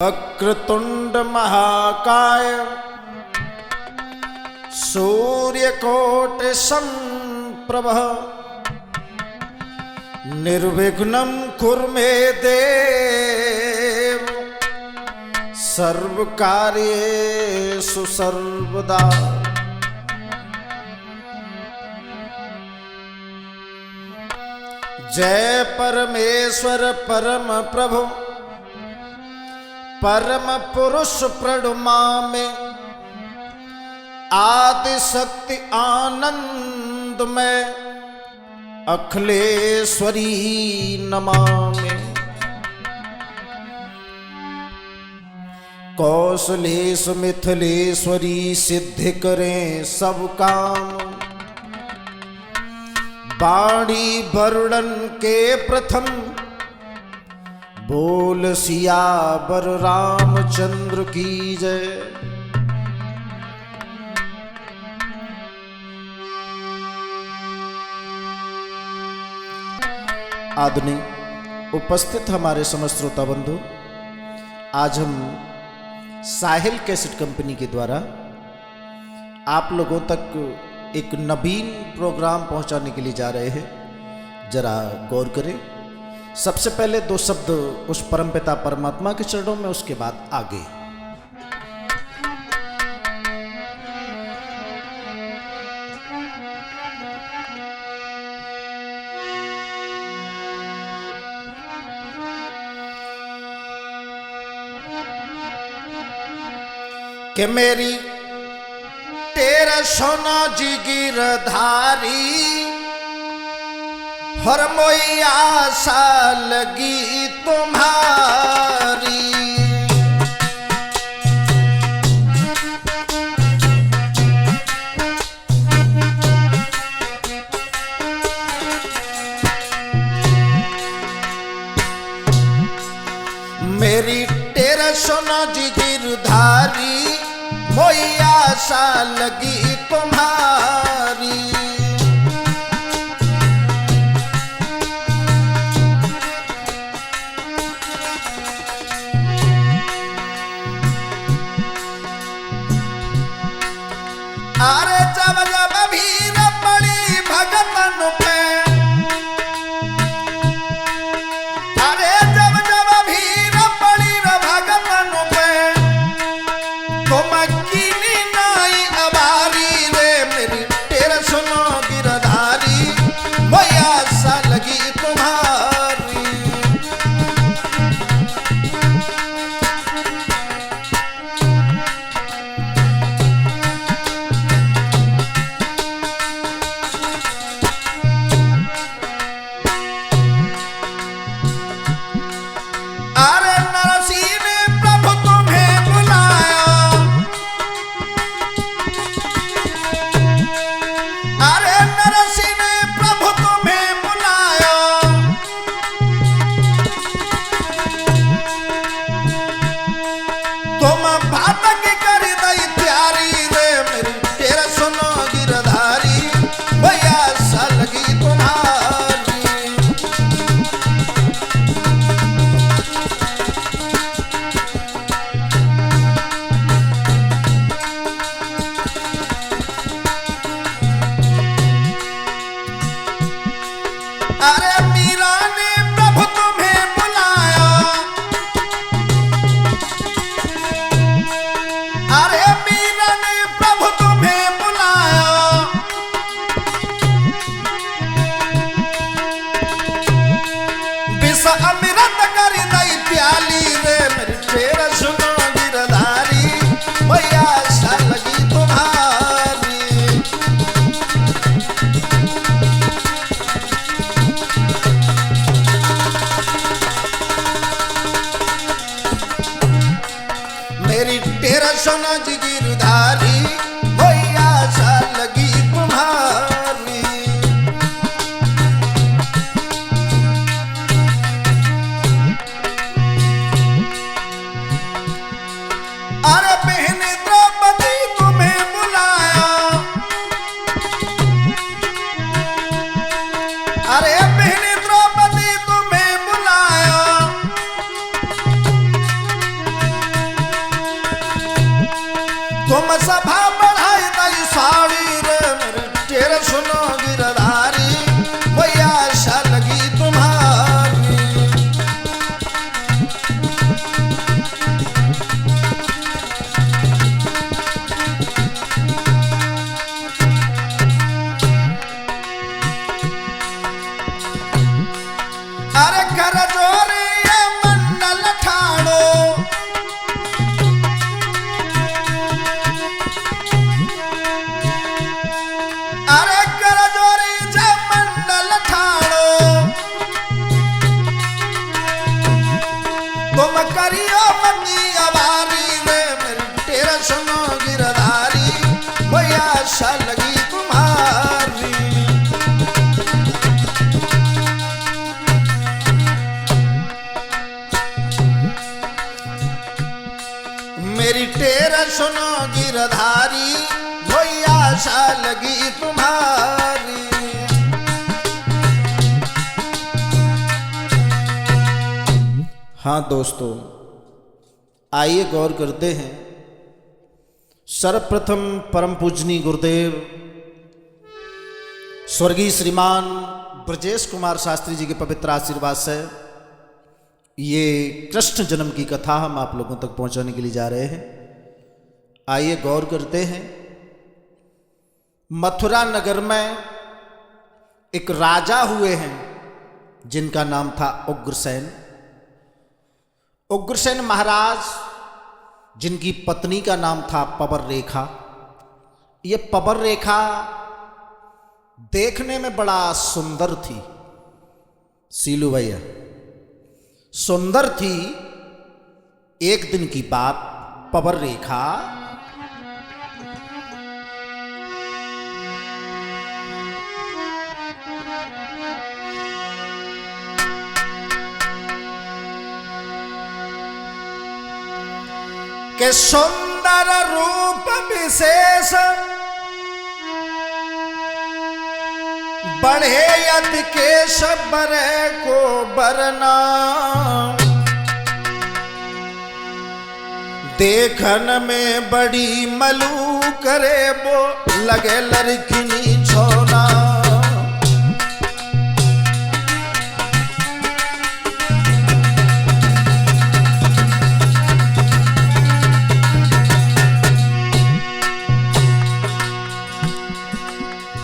वक्रतुंड महाकाय सूर्यकोटि संप्रभ निर्विघ्नं कुरु मे देव सर्वकार्येषु सर्वदा। जय परमेश्वर परम प्रभु परम पुरुष प्रणुमामि आदि शक्ति आनंद में अखिलेश्वरी नमामि। कौशलेश मिथिलेश्वरी सिद्धि करें सब काम। वाणी वरुणन के प्रथम बोल सियावर रामचंद्र की जय। आदरणीय उपस्थित हमारे समस्त श्रोता बंधु, आज हम साहिल कैसेट कंपनी के द्वारा आप लोगों तक एक नवीन प्रोग्राम पहुंचाने के लिए जा रहे हैं। जरा गौर करें। सबसे पहले दो शब्द उस परमपिता परमात्मा के चरणों में, उसके बाद आगे। कि मेरी तेरा सोना जी गिरधारी हर मोई आशा लगी तुम्हारी। मेरी तेरा सोना जी गिरधारी मोई आशा लगी तुम्हारी। अरे जब जब भीड़ पड़ी भगतन पे, अरे जब जब भीड़ पड़ी भगतन पे, तुम कीनी नाई अबारी रे। मेरी तेरा सुनो गिरधारी मोई आशा लगी तुम्हारी। आशा लगी तुम्हारी। मेरी टेरा सुनो गिरधारी, वही आशा लगी तुम्हारी। हाँ दोस्तों, आइए गौर करते हैं। सर्वप्रथम परम पूजनीय गुरुदेव स्वर्गीय श्रीमान ब्रजेश कुमार शास्त्री जी के पवित्र आशीर्वाद से ये कृष्ण जन्म की कथा हम आप लोगों तक पहुंचाने के लिए जा रहे हैं। आइए गौर करते हैं। मथुरा नगर में एक राजा हुए हैं जिनका नाम था उग्रसेन। उग्रसेन महाराज, जिनकी पत्नी का नाम था पबर रेखा। ये पबर रेखा देखने में बड़ा सुंदर थी, सीलू भैया, सुंदर थी। एक दिन की बात, पबर रेखा के सुंदर रूप विशेष बढ़े यदि केश बरे को बरना। देखन में बड़ी मलू करे वो लगे लड़किनी छोना।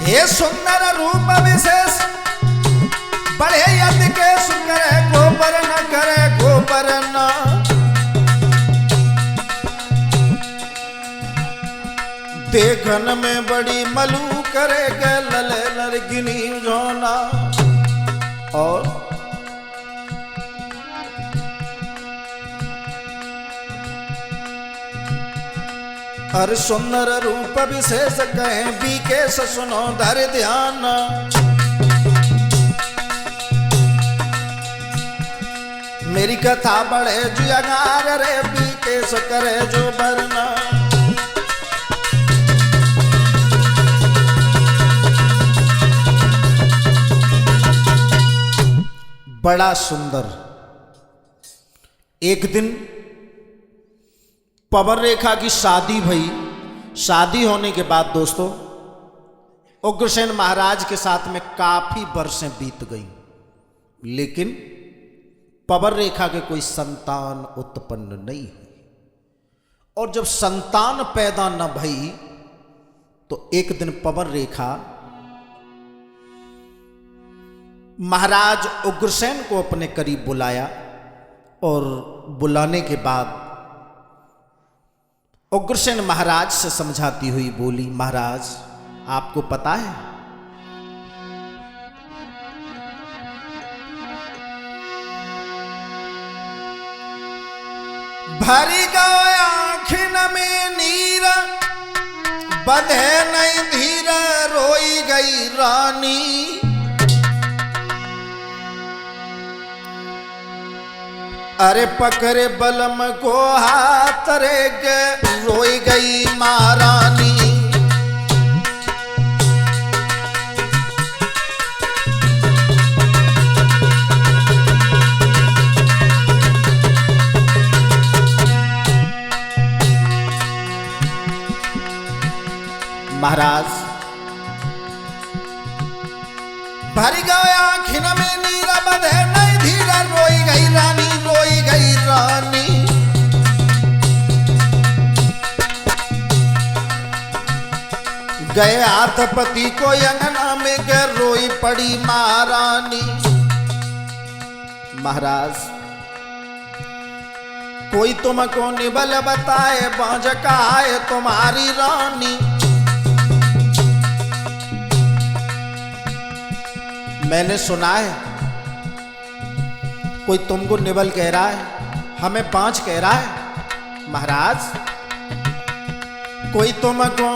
ये सुंदर रूप विशेष बढ़े यदि केश करे गोबर न करे गोबर न। देखन में बड़ी मलू करे के लले लड़किनी जोना। और हर सुंदर रूप विशेष कहें बीकेश सुनो धर ध्यान। मेरी कथा बढ़े जो अंगार रे बीकेश करे जो बरना। बड़ा सुंदर। एक दिन पबर रेखा की शादी भई। शादी होने के बाद दोस्तों उग्रसेन महाराज के साथ में काफी वर्षें बीत गई, लेकिन पबर रेखा के कोई संतान उत्पन्न नहीं हुई। और जब संतान पैदा न भई तो एक दिन पबर रेखा महाराज उग्रसेन को अपने करीब बुलाया। और बुलाने के बाद उग्रसेन महाराज से समझाती हुई बोली, महाराज आपको पता है भरी गए आँखिन में नीर बंधे नहीं धीर रोई गई रानी। अरे पकड़े बलम को हाथ रे रोई गई महारानी। महाराज भर गए आँखिन में नीर बंधे नहीं धीर रोई गई रानी, रोई गई रानी। गए हाथ पति को अंगना में गर रोई पड़ी महारानी। महाराज कोई तुमको निबल बताए बांझ कहाए तुम्हारी रानी। मैंने सुना है कोई तुमको निबल कह रहा है, हमें बांझ कह रहा है। महाराज कोई तुमको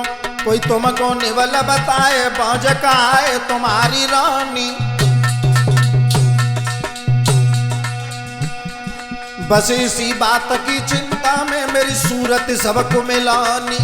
कोई तुमको निवल बताए बाज का है तुम्हारी रानी। बस इसी बात की चिंता में मेरी सूरत सबको मिलानी।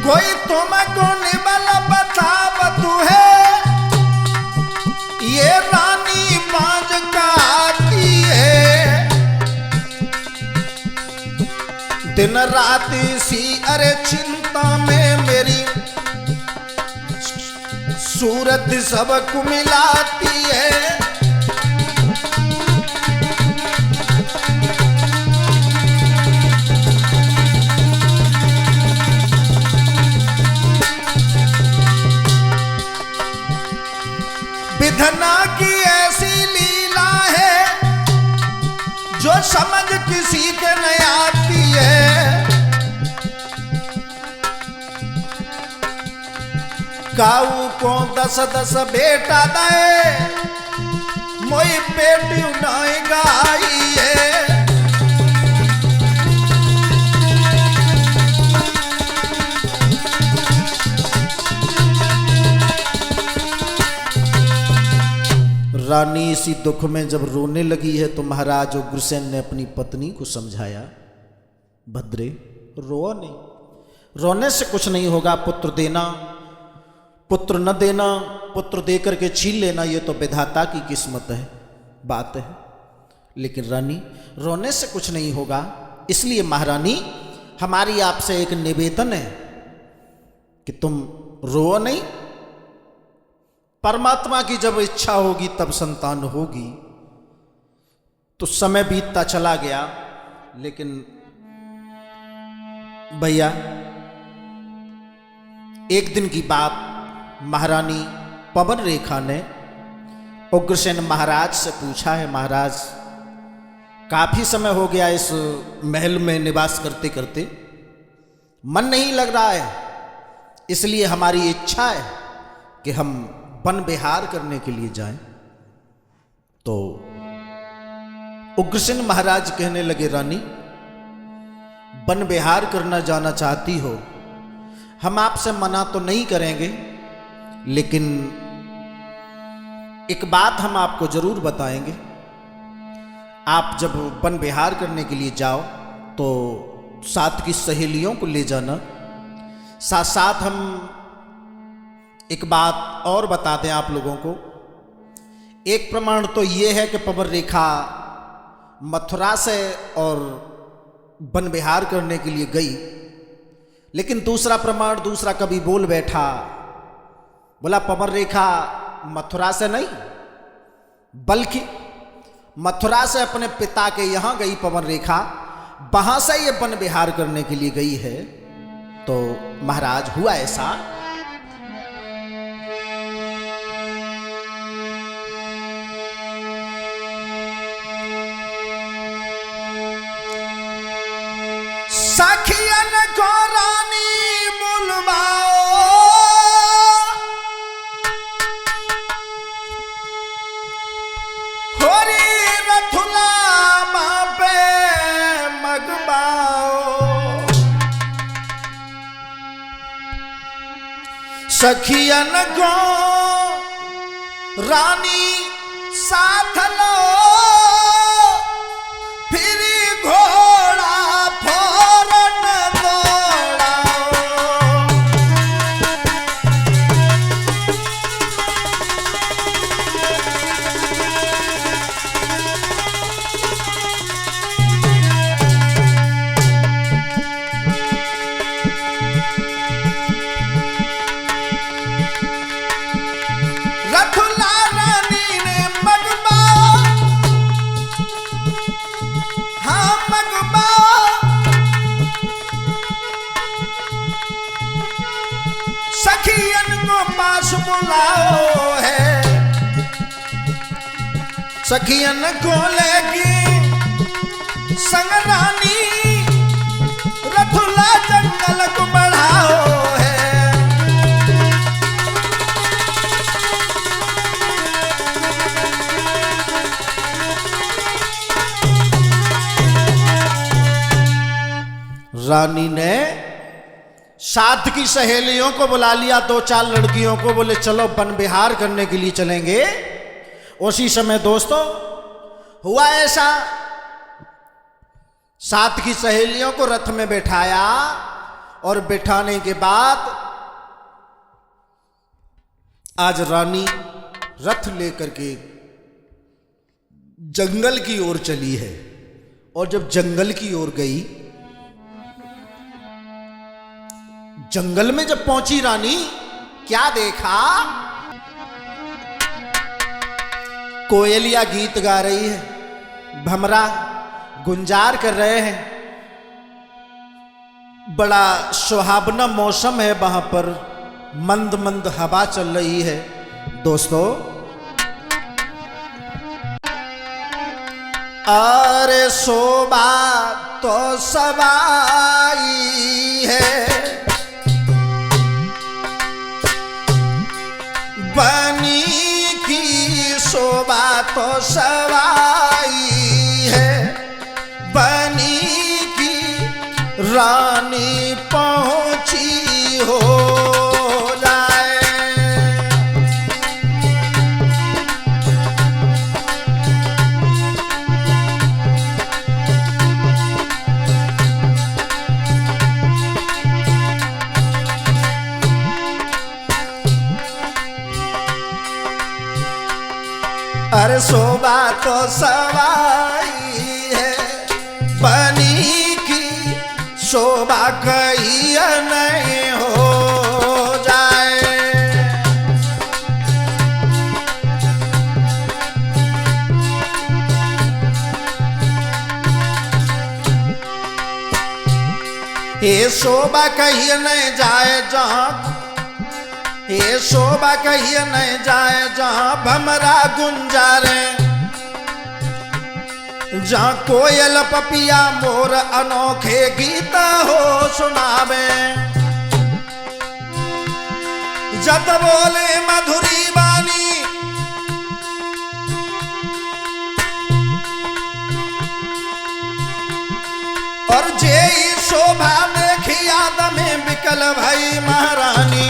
कोई तुमको निबल बतावतु है ये रानी बाज का आती है। दिन रात सी अरे चिंता में मेरी सूरत सबको मिलाती है। विधना की ऐसी लीला है जो समझ किसी के नहीं आती है। काऊ को 10-10 बेटा दे मोई बेटी नहीं गाई है। रानी इसी दुख में जब रोने लगी है तो महाराज उग्रसेन ने अपनी पत्नी को समझाया, भद्रे रो नहीं, रोने से कुछ नहीं होगा। पुत्र देना पुत्र न देना, पुत्र देकर के छीन लेना ये तो विधाता की किस्मत है, बात है। लेकिन रानी रोने से कुछ नहीं होगा। इसलिए महारानी हमारी आपसे एक निवेदन है कि तुम रो नहीं। परमात्मा की जब इच्छा होगी तब संतान होगी। तो समय बीतता चला गया, लेकिन भैया एक दिन की बात महारानी पवन रेखा ने उग्रसेन महाराज से पूछा है, महाराज काफी समय हो गया इस महल में निवास करते करते, मन नहीं लग रहा है, इसलिए हमारी इच्छा है कि हम वन विहार करने के लिए जाएं। तो उग्रसेन महाराज कहने लगे, रानी वन विहार करना जाना चाहती हो, हम आपसे मना तो नहीं करेंगे, लेकिन एक बात हम आपको जरूर बताएंगे। आप जब वन विहार करने के लिए जाओ तो साथ की सहेलियों को ले जाना। साथ साथ हम एक बात और बता दें आप लोगों को। एक प्रमाण तो ये है कि पवन रेखा मथुरा से और वन विहार करने के लिए गई, लेकिन दूसरा प्रमाण दूसरा कभी बोल बैठा, बोला पवन रेखा मथुरा से नहीं बल्कि मथुरा से अपने पिता के यहां गई पवन रेखा, वहां से ये वन विहार करने के लिए गई है। तो महाराज हुआ ऐसा, सखियन को रानी बुलवाओ, होरी रथुला मां पे मगबाओ। सखियन को रानी साथ लो, फिर घोड़ा पास बुलाओ है, सखियन को लेगी संग रानी रथुला जंगल को बढ़ाओ है। रानी ने साथ की सहेलियों को बुला लिया, 2-4 लड़कियों को, बोले चलो वन विहार करने के लिए चलेंगे। उसी समय दोस्तों हुआ ऐसा, साथ की सहेलियों को रथ में बैठाया और बैठाने के बाद आज रानी रथ लेकर के जंगल की ओर चली है। और जब जंगल की ओर गई, जंगल में जब पहुंची रानी, क्या देखा? कोयलिया गीत गा रही है, भमरा गुंजार कर रहे हैं, बड़ा सुहावना मौसम है वहां पर, मंद मंद हवा चल रही है। दोस्तों अरे शोभा तो सवाई है, बनी की शोभा तो सवाई है, बनी की रानी पहुंची हो जाए। अरे शोभा तो सवाई है, बनी की शोभा कहीं नहीं हो जाए। ये शोभा कहीं नहीं जाए जहां, ये शोभा कहीं नहीं जाए जहां भमरा गुंजारे, जहां कोयल पपिया मोर अनोखे गीत हो सुनावे, जत बोले मधुरी बानी, और जे शोभा देखी याद में बिकल भाई महारानी।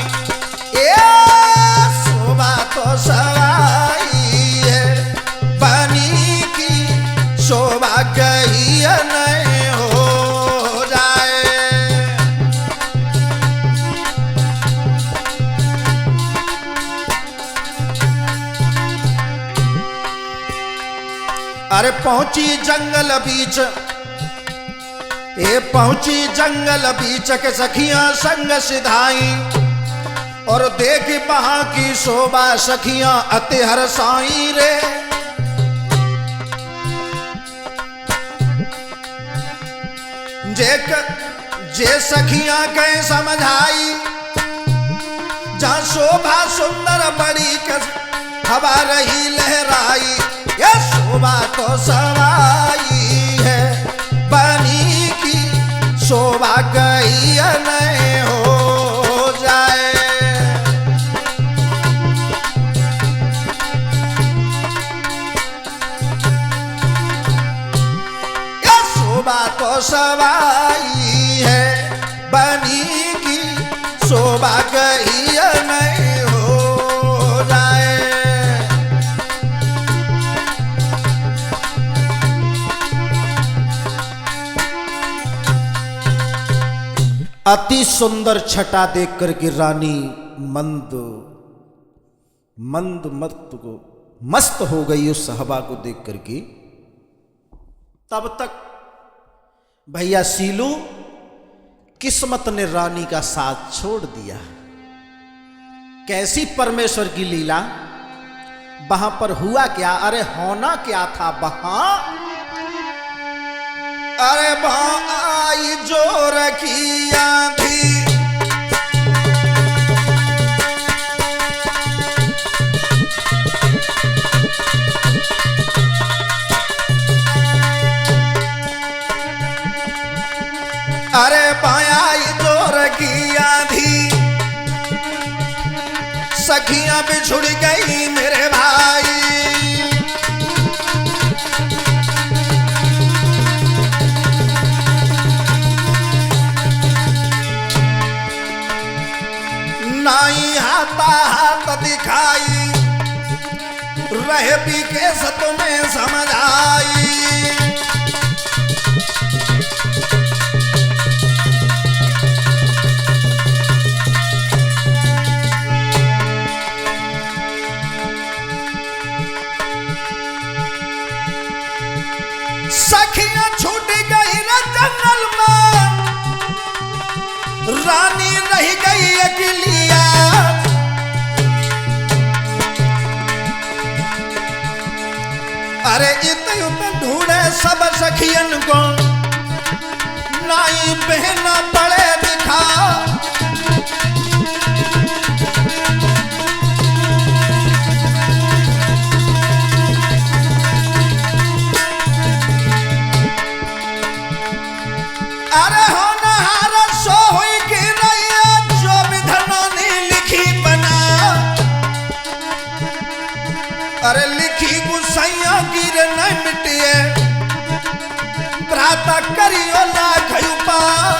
शोभा तो सवाई है, बनी की शोभा कहीं नहीं हो जाए। अरे पहुंची जंगल बीच, ये पहुंची जंगल बीच के सखियां संग सिधाई, और देख वहां की शोभा सखियां अति हरसाई रे। जे सखियां कह समझाई, जहां शोभा सुंदर बड़ी हवा रही लहराई, ये शोभा तो सवाई है, बनी की शोभा कहीं नहीं हो जाए। शोभा तो सवाई है, बनी की शोभा कहीं नहीं हो जाए। अति सुंदर छटा देख करके रानी मंद मंद मस्त हो गई उस हवा को देख करके। तब तक भैया सीलू किस्मत ने रानी का साथ छोड़ दिया। कैसी परमेश्वर की लीला, वहां पर हुआ क्या? अरे होना क्या था वहां? अरे वहां आई जोर की आंधी, अरे पाया जोर की आंधी, सखियां बिछुड़ गई मेरे भाई। नाई हाथा हाथ दिखाई, रह भी कैसे तुम्हें समझ आई। सखियां छूट गई न जंगल में, रानी रह गई अकेलिया। अरे इतने ढूंढे सब सखियन को, नाई बहना पड़े दिखा। अरे हो नहार सो हुई कि रैया, जो विधनों ने लिखी बना। अरे लिखी गुस्सैया गिर नहीं मिटिए, प्रातः करियो लाख उपाय।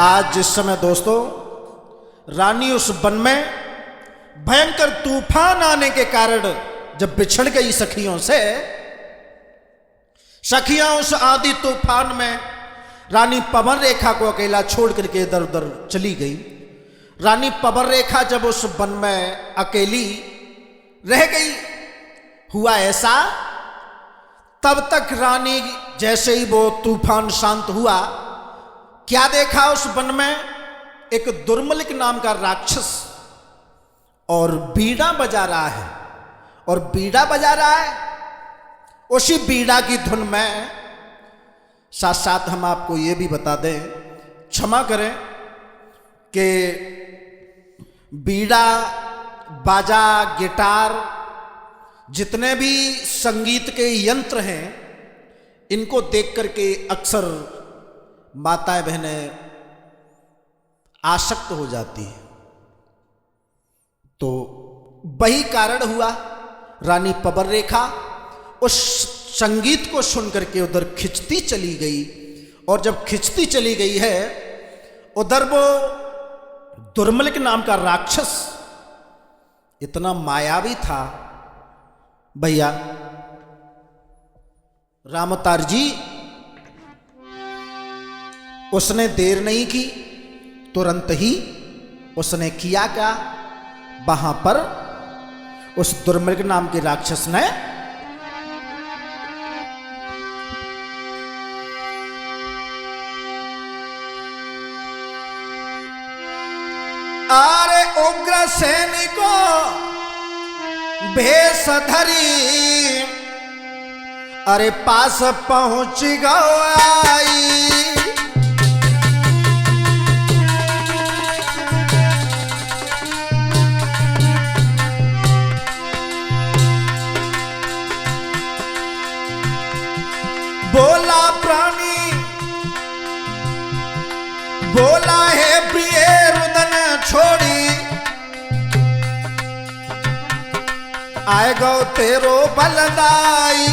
आज जिस समय दोस्तों रानी उस वन में भयंकर तूफान आने के कारण जब बिछड़ गई सखियों से, सखियां उस आदि तूफान में रानी पवन रेखा को अकेला छोड़ करके इधर उधर चली गई। रानी पवन रेखा जब उस वन में अकेली रह गई, हुआ ऐसा, तब तक रानी जैसे ही वो तूफान शांत हुआ, क्या देखा उस वन में? एक दुर्मलिक नाम का राक्षस और बीड़ा बजा रहा है। और बीड़ा बजा रहा है, उसी बीड़ा की धुन में साथ साथ हम आपको ये भी बता दें, क्षमा करें, कि बीड़ा, बाजा, गिटार, जितने भी संगीत के यंत्र हैं, इनको देख करके अक्सर माताएं बहनें आसक्त हो जाती है। तो वही कारण हुआ, रानी पवन रेखा उस संगीत को सुनकर के उधर खिंचती चली गई। और जब खिंचती चली गई है, उधर वो दुर्मलिक नाम का राक्षस इतना मायावी था भैया। रामतार जी, उसने देर नहीं की, तुरंत ही उसने किया क्या? वहां पर उस दुर्मृग नाम के राक्षस ने आरे उग्र सैनिको भेष धरी, अरे पास पहुंच गई। बोला प्राणी, बोला है प्रिय रुदन छोड़ी, आए गो तेरो बलदाई।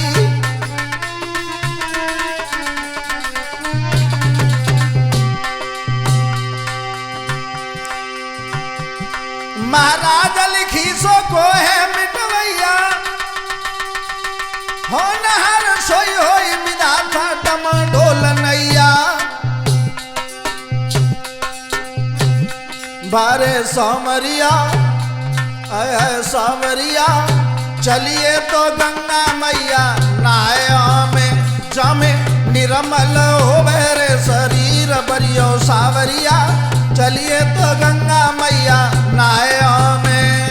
महाराज लिखी सो को है मिटवैया, हो नहर सोई होई विधाता टम ढोल नैया। बारे सामरिया, आय सामरिया, चलिए तो गंगा मैया, नाया में जामे निर्मल हो मेरे शरीर बरियो सावरिया। चलिए तो गंगा मैया, नाया में।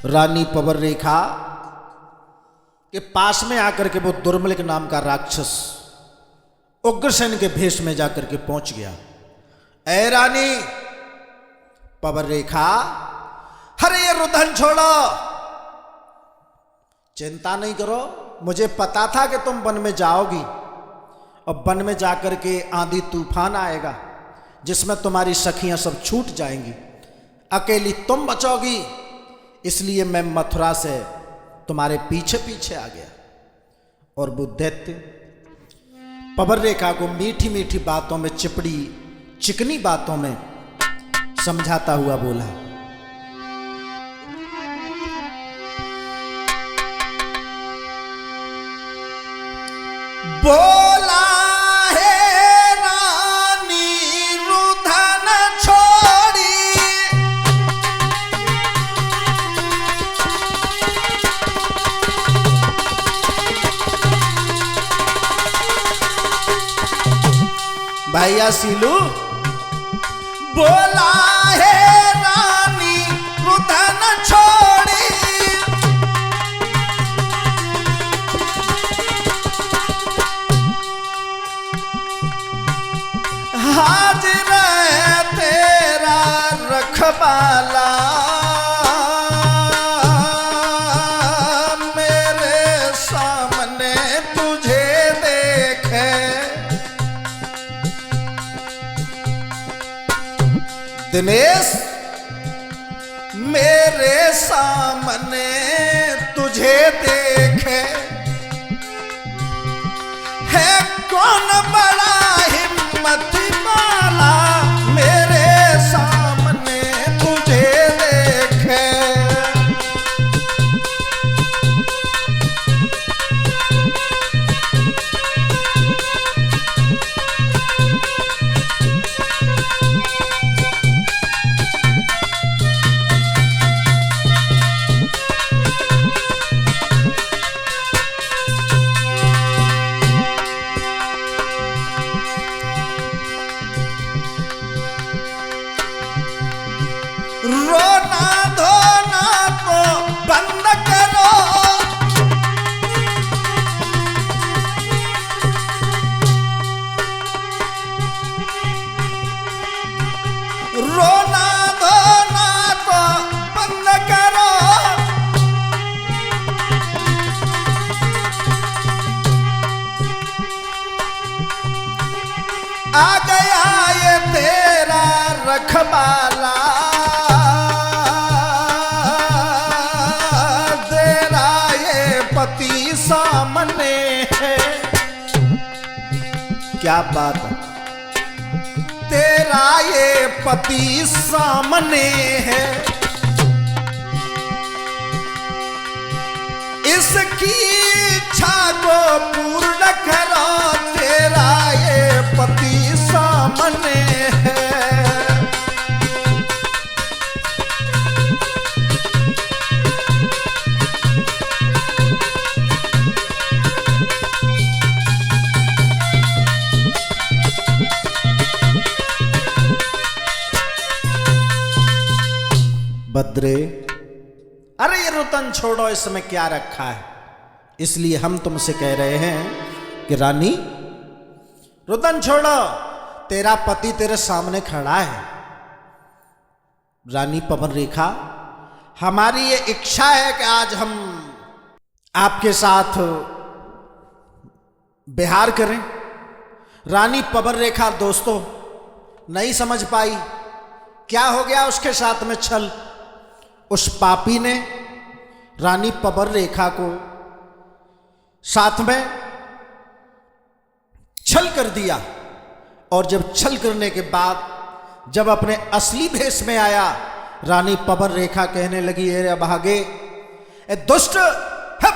रानी पवन रेखा के पास में आकर के वो दुर्मलिक नाम का राक्षस उग्रसेन के भेष में जाकर के पहुंच गया। ऐ रानी पवन रेखा, अरे ये रुदन छोड़ो, चिंता नहीं करो, मुझे पता था कि तुम वन में जाओगी और वन में जाकर के आंधी तूफान आएगा जिसमें तुम्हारी सखियां सब छूट जाएंगी, अकेली तुम बचोगी, इसलिए मैं मथुरा से तुम्हारे पीछे पीछे आ गया। और वो दैत्य पवन रेखा को मीठी मीठी बातों में, चिपड़ी चिकनी बातों में समझाता हुआ बोला, बोला है रानी रुदन छोड़ी, भैया सीलू, बोला है रानी रुदन छोड़ी, हाजिर है तेरा रखवाला, मेरे सामने तुझे देखे, दिनेश मेरे सामने तुझे देखे, है कौन बड़ा हिम्मत वाला, मेरे सामने तुझे देखे। रोना धोना तो बंद करो, रोना धोना तो बंद करो, आ गया ये तेरा रखवाला, पति सामने है। क्या बात है, तेरा ये पति सामने है, इसकी इच्छा को पूर्ण करो, तेरा ये पति सामने है। बद्रे, अरे ये रुदन छोड़ो, इसमें क्या रखा है, इसलिए हम तुमसे कह रहे हैं कि रानी रुदन छोड़ो, तेरा पति तेरे सामने खड़ा है। रानी पवन रेखा, हमारी ये इच्छा है कि आज हम आपके साथ विहार करें। रानी पवन रेखा दोस्तों नहीं समझ पाई क्या हो गया उसके साथ में छल। उस पापी ने रानी पवन रेखा को साथ में छल कर दिया, और जब छल करने के बाद जब अपने असली भेष में आया, रानी पवन रेखा कहने लगी, अरे भागे, ए दुष्ट है